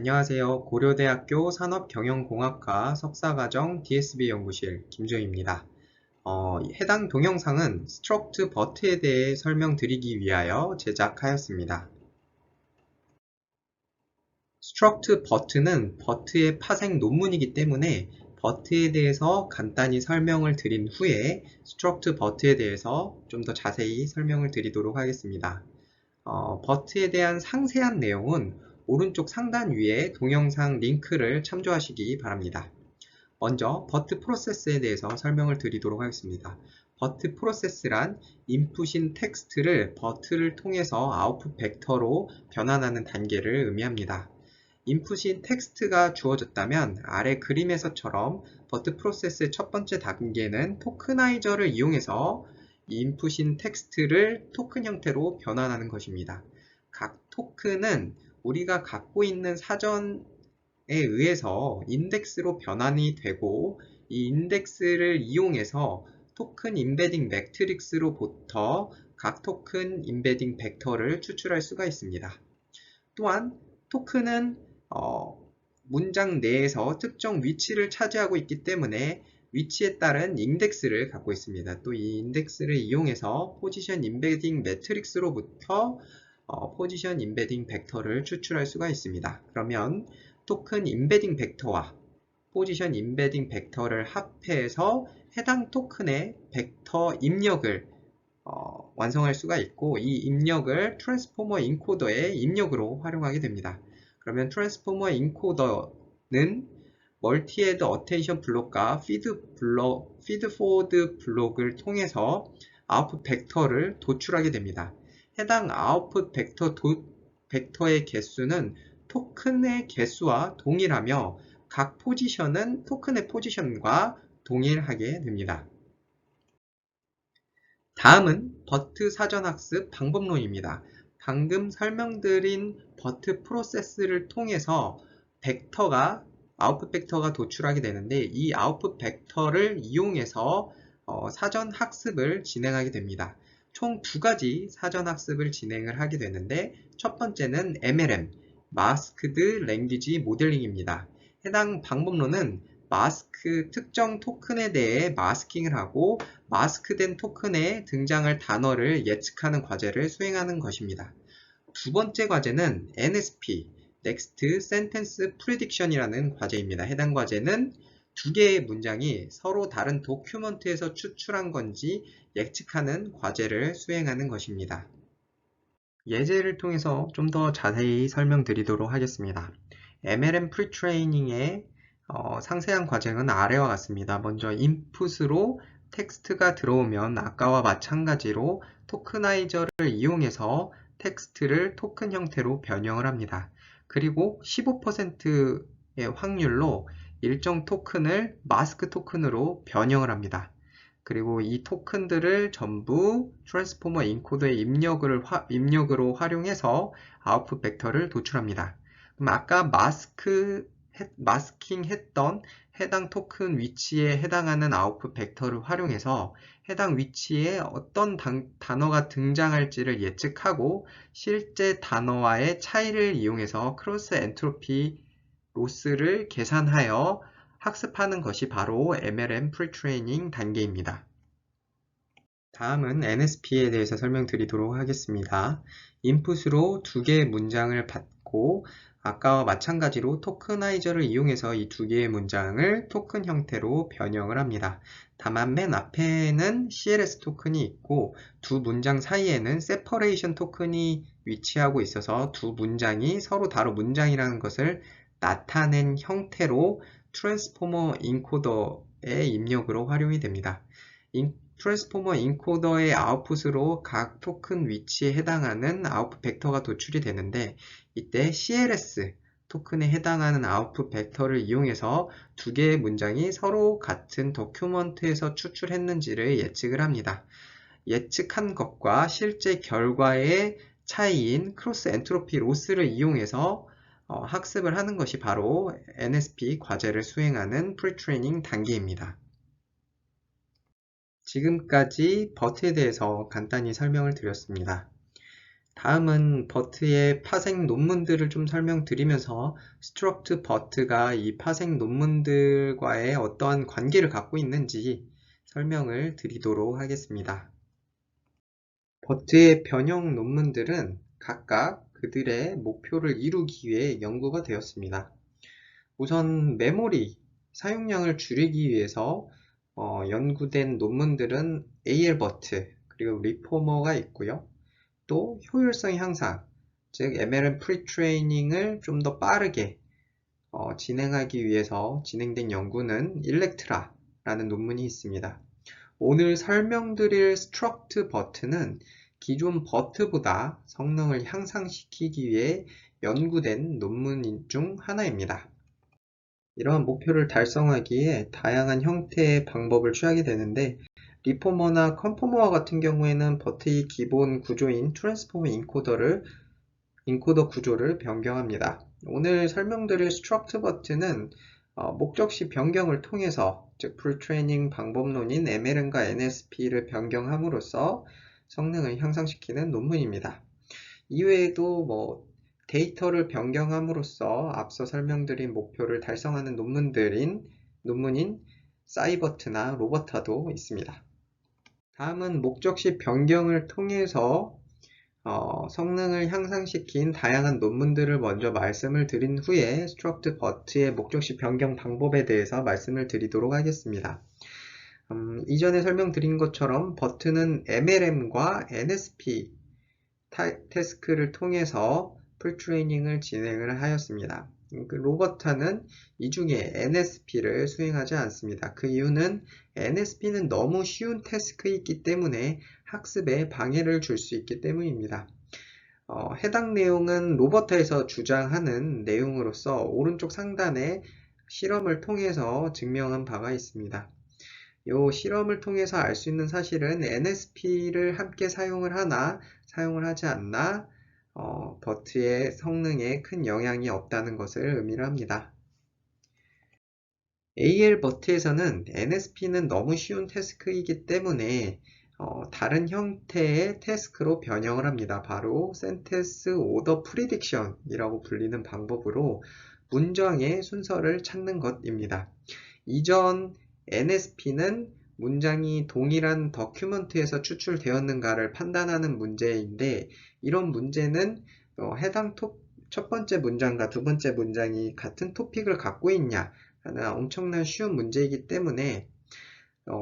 안녕하세요. 고려대학교 산업경영공학과 석사과정 DSB 연구실 김조희입니다. 해당 동영상은 스트럭트 버트에 대해 설명드리기 위하여 제작하였습니다. 스트럭트 버트는 버트의 파생 논문이기 때문에 버트에 대해서 간단히 설명을 드린 후에 스트럭트 버트에 대해서 좀 더 자세히 설명을 드리도록 하겠습니다. 버트에 대한 상세한 내용은 오른쪽 상단 위에 동영상 링크를 참조하시기 바랍니다. 먼저 버트 프로세스에 대해서 설명을 드리도록 하겠습니다. 버트 프로세스란 인풋인 텍스트를 버트를 통해서 아웃풋 벡터로 변환하는 단계를 의미합니다. 인풋인 텍스트가 주어졌다면 아래 그림에서처럼 버트 프로세스의 첫 번째 단계는 토크나이저를 이용해서 인풋인 텍스트를 토큰 형태로 변환하는 것입니다. 각 토큰은 우리가 갖고 있는 사전에 의해서 인덱스로 변환이 되고 이 인덱스를 이용해서 토큰 임베딩 매트릭스로부터 각 토큰 임베딩 벡터를 추출할 수가 있습니다. 또한 토큰은 문장 내에서 특정 위치를 차지하고 있기 때문에 위치에 따른 인덱스를 갖고 있습니다. 또 이 인덱스를 이용해서 포지션 임베딩 매트릭스로부터 포지션 임베딩 벡터를 추출할 수가 있습니다. 그러면 토큰 임베딩 벡터와 포지션 임베딩 벡터를 합해서 해당 토큰의 벡터 입력을 완성할 수가 있고 이 입력을 트랜스포머 인코더의 입력으로 활용하게 됩니다. 그러면 트랜스포머 인코더는 멀티헤드 어텐션 블록과 피드 포워드 블록을 통해서 아웃풋 벡터를 도출하게 됩니다. 해당 아웃풋 벡터의 개수는 토큰의 개수와 동일하며 각 포지션은 토큰의 포지션과 동일하게 됩니다. 다음은 버트 사전학습 방법론입니다. 방금 설명드린 버트 프로세스를 통해서 아웃풋 벡터가 도출하게 되는데 이 아웃풋 벡터를 이용해서 사전 학습을 진행하게 됩니다. 총 두 가지 사전 학습을 진행을 하게 되는데 첫 번째는 MLM, 마스크드 랭귀지 모델링입니다. 해당 방법론은 특정 토큰에 대해 마스킹을 하고 마스크된 토큰에 등장할 단어를 예측하는 과제를 수행하는 것입니다. 두 번째 과제는 NSP, Next Sentence Prediction이라는 과제입니다. 해당 과제는 두 개의 문장이 서로 다른 도큐먼트에서 추출한 건지 예측하는 과제를 수행하는 것입니다. 예제를 통해서 좀 더 자세히 설명드리도록 하겠습니다. MLM 프리트레이닝의 상세한 과정은 아래와 같습니다. 먼저 인풋으로 텍스트가 들어오면 아까와 마찬가지로 토크나이저를 이용해서 텍스트를 토큰 형태로 변형을 합니다. 그리고 15%의 확률로 일정 토큰을 마스크 토큰으로 변형을 합니다. 그리고 이 토큰들을 전부 트랜스포머 인코더의 입력으로 활용해서 아웃풋 벡터를 도출합니다. 그럼 아까 마스킹 했던 해당 토큰 위치에 해당하는 아웃풋 벡터를 활용해서 해당 위치에 어떤 단어가 등장할지를 예측하고 실제 단어와의 차이를 이용해서 크로스 엔트로피 로스를 계산하여 학습하는 것이 바로 MLM 프리트레이닝 단계입니다. 다음은 NSP에 대해서 설명드리도록 하겠습니다. 인풋으로 두 개의 문장을 받고 아까와 마찬가지로 토크나이저를 이용해서 이 두 개의 문장을 토큰 형태로 변형을 합니다. 다만 맨 앞에는 CLS 토큰이 있고 두 문장 사이에는 세퍼레이션 토큰이 위치하고 있어서 두 문장이 서로 다른 문장이라는 것을 나타낸 형태로 트랜스포머 인코더의 입력으로 활용이 됩니다. 트랜스포머 인코더의 아웃풋으로 각 토큰 위치에 해당하는 아웃풋 벡터가 도출이 되는데 이때 CLS 토큰에 해당하는 아웃풋 벡터를 이용해서 두 개의 문장이 서로 같은 도큐먼트에서 추출했는지를 예측을 합니다. 예측한 것과 실제 결과의 차이인 크로스 엔트로피 로스를 이용해서 학습을 하는 것이 바로 NSP 과제를 수행하는 프리트레이닝 단계입니다. 지금까지 버트에 대해서 간단히 설명을 드렸습니다. 다음은 버트의 파생 논문들을 좀 설명드리면서 스트럭트 버트가 이 파생 논문들과의 어떠한 관계를 갖고 있는지 설명을 드리도록 하겠습니다. 버트의 변형 논문들은 각각 그들의 목표를 이루기 위해 연구가 되었습니다. 우선 메모리 사용량을 줄이기 위해서 연구된 논문들은 AL버트 그리고 리포머가 있고요. 또 효율성 향상, 즉 MLM 프리트레이닝을 좀 더 빠르게 진행하기 위해서 진행된 연구는 일렉트라라는 논문이 있습니다. 오늘 설명드릴 스트럭트 버트는 기존 버트보다 성능을 향상시키기 위해 연구된 논문 중 하나입니다. 이러한 목표를 달성하기에 다양한 형태의 방법을 취하게 되는데 리포머나 컨포머와 같은 경우에는 버트의 기본 구조인 트랜스포머 인코더 구조를 변경합니다. 오늘 설명드릴 스트럭트 버트는 목적시 변경을 통해서 즉 프리트레이닝 방법론인 MLM과 NSP를 변경함으로써 성능을 향상시키는 논문입니다. 이외에도 데이터를 변경함으로써 앞서 설명드린 목표를 달성하는 논문인 사이버트나 로버타도 있습니다. 다음은 목적시 변경을 통해서 성능을 향상시킨 다양한 논문들을 먼저 말씀을 드린 후에 스트럭트 버트의 목적시 변경 방법에 대해서 말씀을 드리도록 하겠습니다. 이전에 설명드린 것처럼 버트는 MLM과 NSP 태스크를 통해서 풀트레이닝을 진행을 하였습니다. 로버타는 이 중에 NSP를 수행하지 않습니다. 그 이유는 NSP는 너무 쉬운 태스크이기 때문에 학습에 방해를 줄 수 있기 때문입니다. 해당 내용은 로버타에서 주장하는 내용으로서 오른쪽 상단에 실험을 통해서 증명한 바가 있습니다. 이 실험을 통해서 알 수 있는 사실은 NSP를 함께 사용을 하나 사용을 하지 않나 버트의 성능에 큰 영향이 없다는 것을 의미를 합니다. AL버트에서는 NSP는 너무 쉬운 태스크이기 때문에 다른 형태의 태스크로 변형을 합니다. 바로 센텐스 오더 프리딕션 이라고 불리는 방법으로 문장의 순서를 찾는 것입니다. 이전 NSP는 문장이 동일한 더큐먼트에서 추출되었는가를 판단하는 문제인데 이런 문제는 해당 첫 번째 문장과 두 번째 문장이 같은 토픽을 갖고 있냐 하는 엄청난 쉬운 문제이기 때문에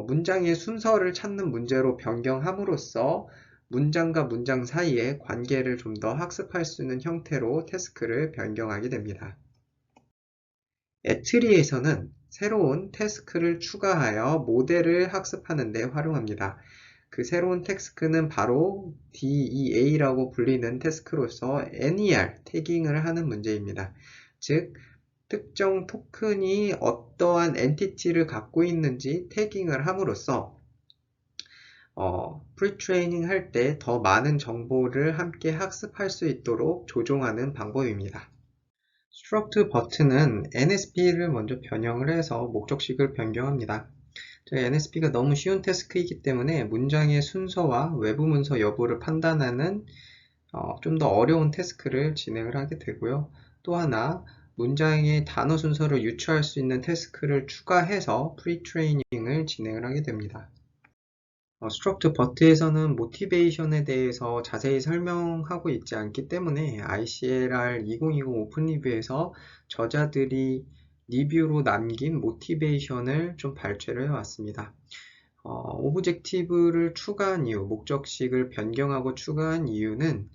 문장의 순서를 찾는 문제로 변경함으로써 문장과 문장 사이의 관계를 좀 더 학습할 수 있는 형태로 태스크를 변경하게 됩니다. 애트리에서는 새로운 태스크를 추가하여 모델을 학습하는 데 활용합니다. 그 새로운 태스크는 바로 DEA라고 불리는 태스크로서 NER, 태깅을 하는 문제입니다. 즉, 특정 토큰이 어떠한 엔티티를 갖고 있는지 태깅을 함으로써 프리트레이닝 할 때 더 많은 정보를 함께 학습할 수 있도록 조종하는 방법입니다. 스트럭트 버튼은 NSP를 먼저 변형을 해서 목적식을 변경합니다. NSP가 너무 쉬운 태스크이기 때문에 문장의 순서와 외부 문서 여부를 판단하는 좀 더 어려운 태스크를 진행을 하게 되고요. 또 하나 문장의 단어 순서를 유추할 수 있는 태스크를 추가해서 프리트레이닝을 진행을 하게 됩니다. 스트럭트 버트에서는 모티베이션에 대해서 자세히 설명하고 있지 않기 때문에 ICLR 2020 오픈 리뷰에서 저자들이 리뷰로 남긴 모티베이션을 좀 발췌를 해왔습니다. 오브젝티브를 추가한 이유, 목적식을 변경하고 추가한 이유는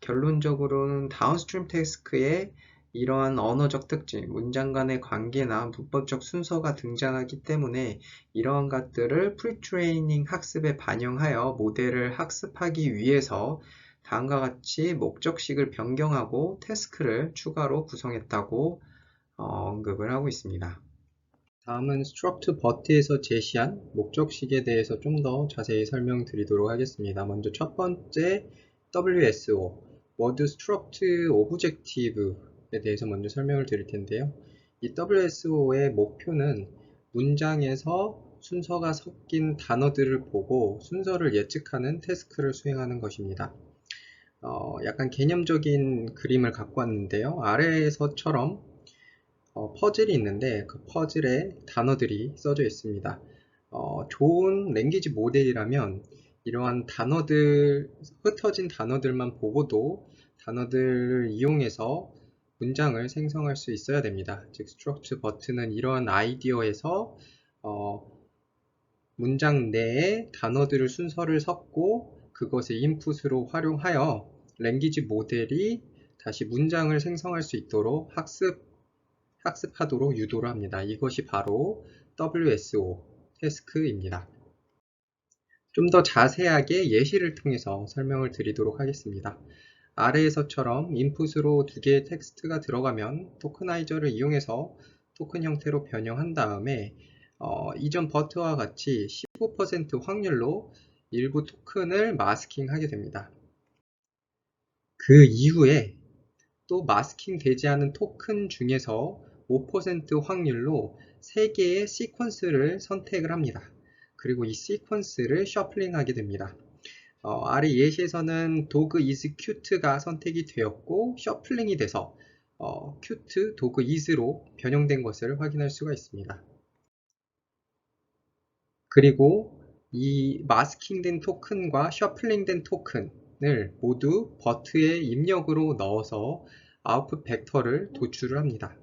결론적으로는 다운스트림 태스크에 이러한 언어적 특징, 문장 간의 관계나 문법적 순서가 등장하기 때문에 이러한 것들을 프리트레이닝 학습에 반영하여 모델을 학습하기 위해서 다음과 같이 목적식을 변경하고 태스크를 추가로 구성했다고 언급을 하고 있습니다. 다음은 스트럭트 버트에서 제시한 목적식에 대해서 좀 더 자세히 설명드리도록 하겠습니다. 먼저 첫 번째 WSO, Word Struct Objective에 대해서 먼저 설명을 드릴 텐데요. 이 WSO의 목표는 문장에서 순서가 섞인 단어들을 보고 순서를 예측하는 태스크를 수행하는 것입니다. 약간 개념적인 그림을 갖고 왔는데요. 아래에서처럼 퍼즐이 있는데 그 퍼즐에 단어들이 써져 있습니다. 좋은 랭귀지 모델이라면 이러한 단어들, 흩어진 단어들만 보고도 단어들을 이용해서 문장을 생성할 수 있어야 됩니다. 즉, struct but는 이러한 아이디어에서 문장 내에 단어들을 순서를 섞고 그것을 인풋으로 활용하여 랭귀지 모델이 다시 문장을 생성할 수 있도록 학습하도록 유도를 합니다. 이것이 바로 WSO 태스크입니다. 좀 더 자세하게 예시를 통해서 설명을 드리도록 하겠습니다. 아래에서처럼 인풋으로 두 개의 텍스트가 들어가면 토크나이저를 이용해서 토큰 형태로 변형한 다음에 이전 버트와 같이 15% 확률로 일부 토큰을 마스킹하게 됩니다. 그 이후에 또 마스킹 되지 않은 토큰 중에서 5% 확률로 3개의 시퀀스를 선택을 합니다. 그리고 이 시퀀스를 셔플링 하게 됩니다. 아래 예시에서는 도그 is cute가 선택이 되었고 셔플링이 돼서 cute, 도그 is로 변형된 것을 확인할 수가 있습니다. 그리고 이 마스킹된 토큰과 셔플링된 토큰을 모두 버트에 입력으로 넣어서 아웃풋 벡터를 도출을 합니다.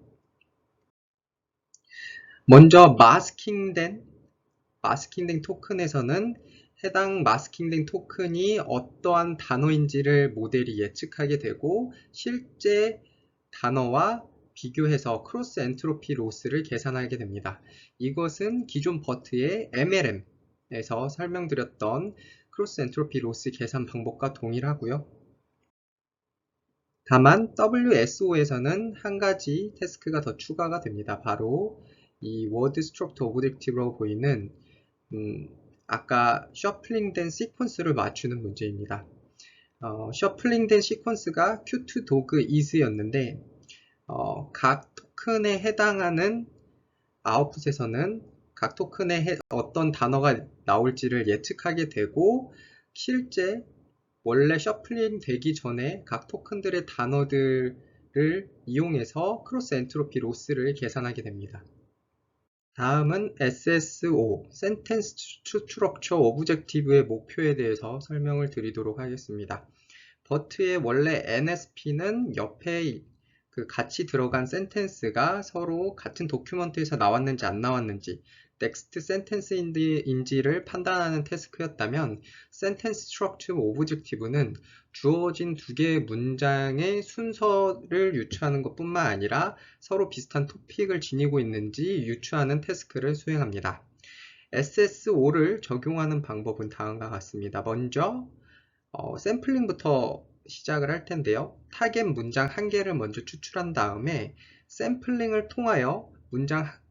먼저 마스킹된 토큰에서는 해당 마스킹된 토큰이 어떠한 단어인지를 모델이 예측하게 되고 실제 단어와 비교해서 크로스 엔트로피 로스를 계산하게 됩니다. 이것은 기존 버트의 MLM에서 설명드렸던 크로스 엔트로피 로스 계산 방법과 동일하고요. 다만 WSO에서는 한 가지 태스크가 더 추가가 됩니다. 바로 이 word struct objective로 보이는 아까 셔플링된 시퀀스를 맞추는 문제입니다. 셔플링된 시퀀스가 cute, dog, is였는데 각 토큰에 해당하는 아웃풋에서는 각 토큰에 어떤 단어가 나올지를 예측하게 되고 실제 원래 셔플링 되기 전에 각 토큰들의 단어들을 이용해서 크로스 엔트로피 로스를 계산하게 됩니다. 다음은 SSO, Sentence Structure Objective의 목표에 대해서 설명을 드리도록 하겠습니다. 버트의 원래 NSP는 옆에 그 같이 들어간 센텐스가 서로 같은 도큐먼트에서 나왔는지 안 나왔는지 넥스트 센텐스인지를 판단하는 태스크였다면 센텐스 스트럭처 오브젝티브는 주어진 두 개의 문장의 순서를 유추하는 것뿐만 아니라 서로 비슷한 토픽을 지니고 있는지 유추하는 태스크를 수행합니다. SSO를 적용하는 방법은 다음과 같습니다. 먼저 샘플링부터 시작을 할 텐데요. 타겟 문장 한 개를 먼저 추출한 다음에 샘플링을 통하여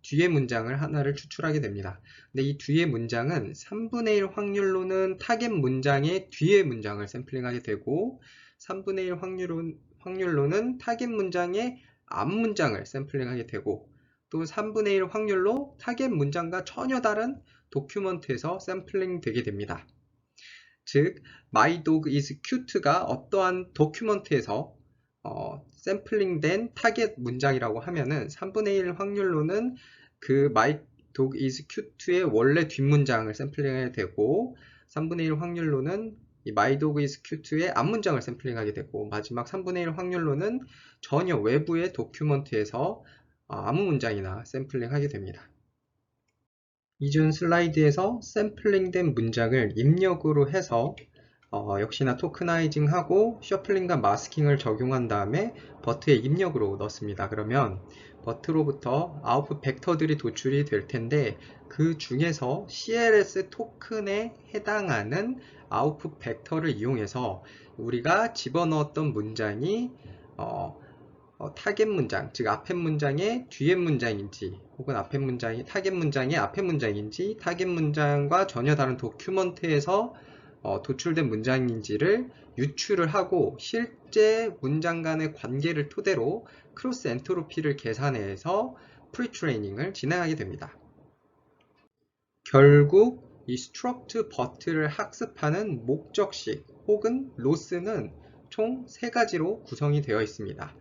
뒤의 문장을 하나를 추출하게 됩니다. 근데 이 뒤의 문장은 3분의 1 확률로는 타겟 문장의 뒤의 문장을 샘플링하게 되고 3분의 1 확률로는 타겟 문장의 앞 문장을 샘플링하게 되고 또 3분의 1 확률로 타겟 문장과 전혀 다른 도큐먼트에서 샘플링 되게 됩니다. 즉, My dog is cute가 어떠한 도큐먼트에서 샘플링된 타겟 문장이라고 하면은 3분의 1 확률로는 그 My dog is cute의 원래 뒷문장을 샘플링해야 되고 3분의 1 확률로는 이 My dog is cute의 앞문장을 샘플링하게 되고 마지막 3분의 1 확률로는 전혀 외부의 도큐먼트에서 아무 문장이나 샘플링하게 됩니다. 이전 슬라이드에서 샘플링된 문장을 입력으로 해서 역시나 토크나이징하고 셔플링과 마스킹을 적용한 다음에 버트에 입력으로 넣습니다. 그러면 버트로부터 아웃풋 벡터들이 도출이 될 텐데 그 중에서 CLS 토큰에 해당하는 아웃풋 벡터를 이용해서 우리가 집어넣었던 문장이 타겟 문장, 즉 앞에 문장의 뒤에 문장인지 혹은 앞에 문장이 타겟 문장의 앞에 문장인지 타겟 문장과 전혀 다른 도큐먼트에서 도출된 문장인지를 유추를 하고 실제 문장 간의 관계를 토대로 크로스 엔트로피를 계산해서 프리트레이닝을 진행하게 됩니다. 결국 이 struct but를 학습하는 목적식 혹은 로스는 총 3가지로 구성이 되어 있습니다.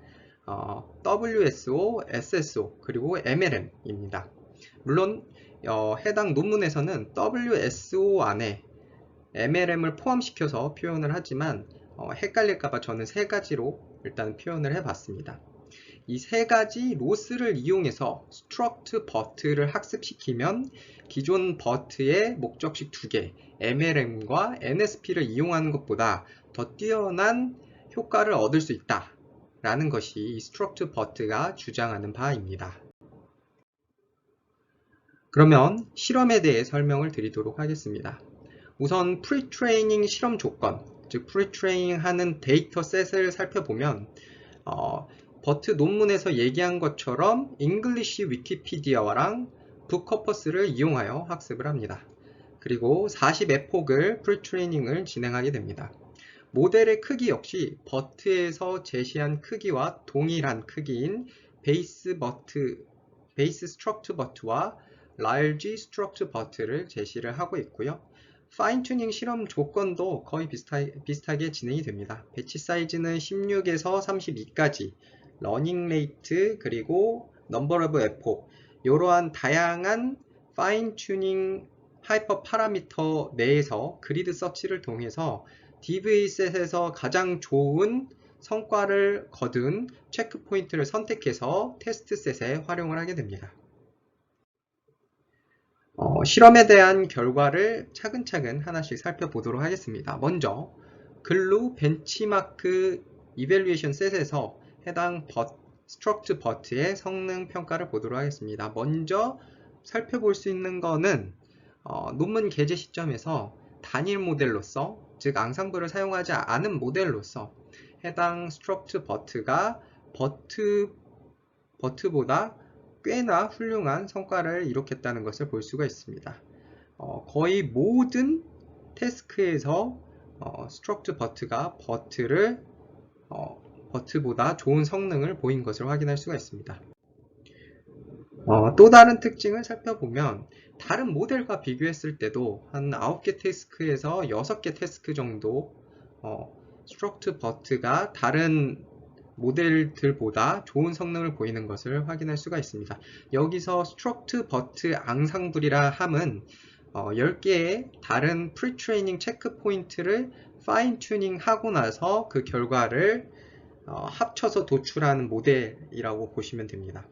WSO, SSO, 그리고 MLM입니다. 물론 해당 논문에서는 WSO 안에 MLM을 포함시켜서 표현을 하지만 헷갈릴까봐 저는 3가지로 일단 표현을 해봤습니다. 이 3가지 로스를 이용해서 struct but를 학습시키면 기존 but의 목적식 2개, MLM과 NSP를 이용하는 것보다 더 뛰어난 효과를 얻을 수 있다 라는 것이 이 struct but가 주장하는 바입니다. 그러면 실험에 대해 설명을 드리도록 하겠습니다. 우선 프리트레이닝 실험 조건, 즉 프리트레이닝 하는 데이터셋을 살펴보면 버트 논문에서 얘기한 것처럼 잉글리시 위키피디아와랑 북커퍼스를 이용하여 학습을 합니다. 그리고 40회 폭을 프리트레이닝을 진행하게 됩니다. 모델의 크기 역시 버트에서 제시한 크기와 동일한 크기인 베이스 스트럭트 버트와 large 스트럭트 버트를 제시를 하고 있고요. 파인 튜닝 실험 조건도 거의 비슷하게 진행이 됩니다. 배치 사이즈는 16에서 32까지, 러닝 레이트, 그리고 넘버 오브 에포, 이러한 다양한 파인 튜닝 하이퍼 파라미터 내에서 그리드 서치를 통해서 DV셋에서 가장 좋은 성과를 거둔 체크 포인트를 선택해서 테스트 셋에 활용을 하게 됩니다. 실험에 대한 결과를 차근차근 하나씩 살펴보도록 하겠습니다. 먼저 글루 벤치마크 이밸루에이션 셋에서 해당 스트럭트 버트의 성능 평가를 보도록 하겠습니다. 먼저 살펴볼 수 있는 것은 논문 게재 시점에서 단일 모델로서, 즉 앙상블을 사용하지 않은 모델로서 해당 스트럭트 버트가 버트보다 꽤나 훌륭한 성과를 이룩했다는 것을 볼 수가 있습니다. 거의 모든 태스크에서 스트럭트 버트가 버트보다 좋은 성능을 보인 것을 확인할 수가 있습니다. 또 다른 특징을 살펴보면 다른 모델과 비교했을 때도 한 9개 태스크에서 6개 태스크 정도 스트럭트 버트가 다른 모델들보다 좋은 성능을 보이는 것을 확인할 수가 있습니다. 여기서 스트럭트 버트 앙상블이라 함은 10개의 다른 프리트레이닝 체크 포인트를 파인 튜닝 하고 나서 그 결과를 합쳐서 도출하는 모델이라고 보시면 됩니다.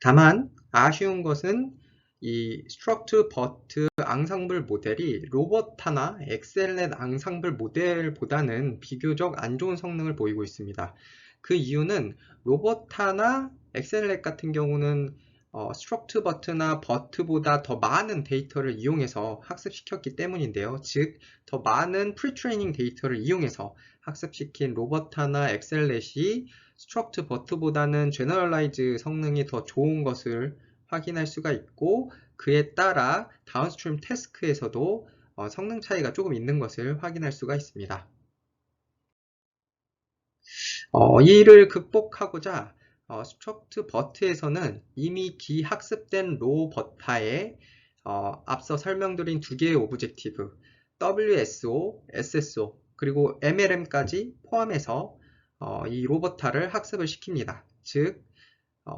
다만 아쉬운 것은 이 스트럭트 버트 앙상블 모델이 로버타나 엑셀넷 앙상블 모델보다는 비교적 안 좋은 성능을 보이고 있습니다. 그 이유는 로버타나 엑셀넷 같은 경우는 스트럭트 버트나 버트보다 더 많은 데이터를 이용해서 학습시켰기 때문인데요. 즉, 더 많은 프리트레이닝 데이터를 이용해서 학습시킨 로버타나 엑셀넷이 스트럭트 버트보다는 제너럴라이즈 성능이 더 좋은 것을 확인할 수가 있고, 그에 따라 다운스트림 태스크에서도 성능 차이가 조금 있는 것을 확인할 수가 있습니다. 이를 극복하고자 스트럭트 버트에서는 이미 기학습된 로 버타에 앞서 설명드린 두 개의 오브젝티브 WSO, SSO, 그리고 MLM까지 포함해서 이 로버타를 학습을 시킵니다. 즉,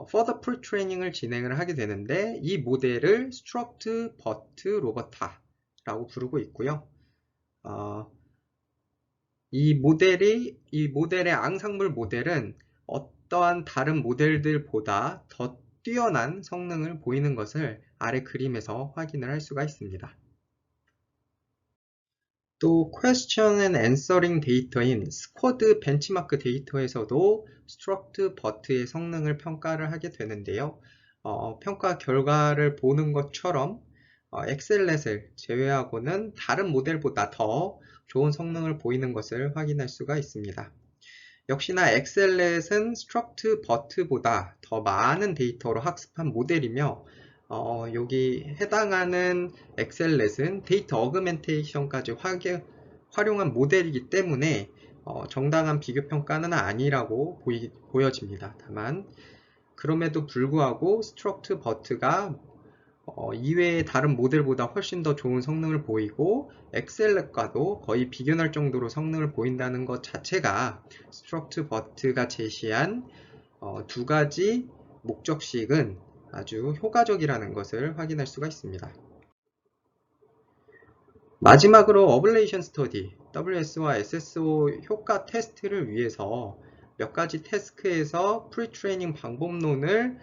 further pre-training을 진행을 하게 되는데 이 모델을 struct but 로버타라고 부르고 있고요. 이 모델의 앙상블 모델은 어떠한 다른 모델들보다 더 뛰어난 성능을 보이는 것을 아래 그림에서 확인을 할 수가 있습니다. 또 question and answering 데이터인 스쿼드 벤치마크 데이터에서도 struct but의 성능을 평가를 하게 되는데요. 평가 결과를 보는 것처럼 엑셀넷을 제외하고는 다른 모델보다 더 좋은 성능을 보이는 것을 확인할 수가 있습니다. 역시나 엑셀넷은 struct but보다 더 많은 데이터로 학습한 모델이며 여기 해당하는 엑셀넷은 데이터 어그멘테이션까지 활용한 모델이기 때문에 정당한 비교 평가는 아니라고 보여집니다. 다만 그럼에도 불구하고 스트럭트 버트가 이외의 다른 모델보다 훨씬 더 좋은 성능을 보이고 엑셀랩과도 거의 비교할 정도로 성능을 보인다는 것 자체가 스트럭트버트가 제시한 두 가지 목적식은 아주 효과적이라는 것을 확인할 수가 있습니다. 마지막으로 어블레이션 스터디, WS와 SSO 효과 테스트를 위해서 몇 가지 태스크에서 프리트레이닝 방법론을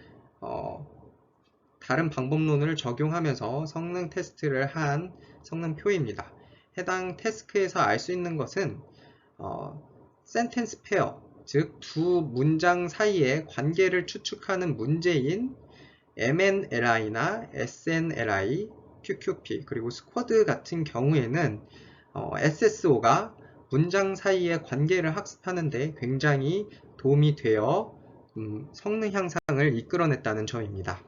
다른 방법론을 적용하면서 성능 테스트를 한 성능표입니다. 해당 태스크에서 알 수 있는 것은 센텐스 페어, 즉 두 문장 사이의 관계를 추측하는 문제인 MNLI나 SNLI, QQP, 그리고 스쿼드 같은 경우에는 SSO가 문장 사이의 관계를 학습하는 데 굉장히 도움이 되어 성능 향상을 이끌어냈다는 점입니다.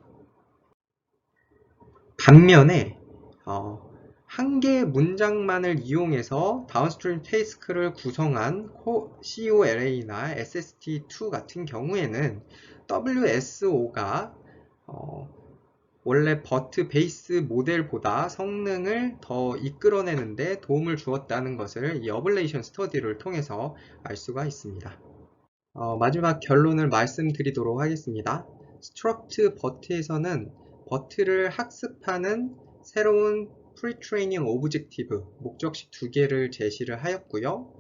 반면에 한 개의 문장만을 이용해서 다운스트림 태스크를 구성한 COLA나 SST2 같은 경우에는 WSO가 원래 버트 베이스 모델보다 성능을 더 이끌어내는데 도움을 주었다는 것을 이 어블레이션 스터디를 통해서 알 수가 있습니다. 마지막 결론을 말씀드리도록 하겠습니다. 스트럭트 버트에서는 버트를 학습하는 새로운 프리트레이닝 오브젝티브, 목적식 두 개를 제시를 하였고요.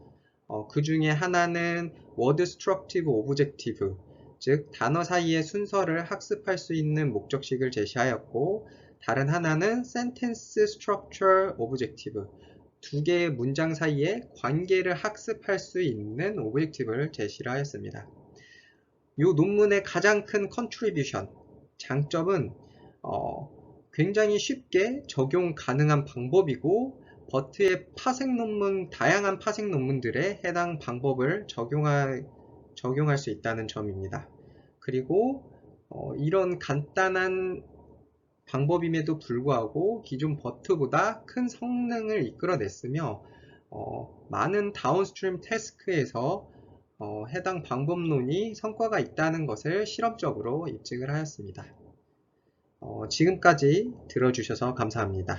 그 중에 하나는 워드 스트럭티브 오브젝티브, 즉 단어 사이의 순서를 학습할 수 있는 목적식을 제시하였고, 다른 하나는 센텐스 스트럭처 오브젝티브, 두 개의 문장 사이의 관계를 학습할 수 있는 오브젝티브를 제시를 하였습니다. 이 논문의 가장 큰 컨트리뷰션, 장점은 굉장히 쉽게 적용 가능한 방법이고 버트의 다양한 파생 논문들에 해당 방법을 적용할 수 있다는 점입니다. 그리고 이런 간단한 방법임에도 불구하고 기존 버트보다 큰 성능을 이끌어냈으며 많은 다운스트림 태스크에서 해당 방법론이 성과가 있다는 것을 실험적으로 입증을 하였습니다. 지금까지 들어주셔서 감사합니다.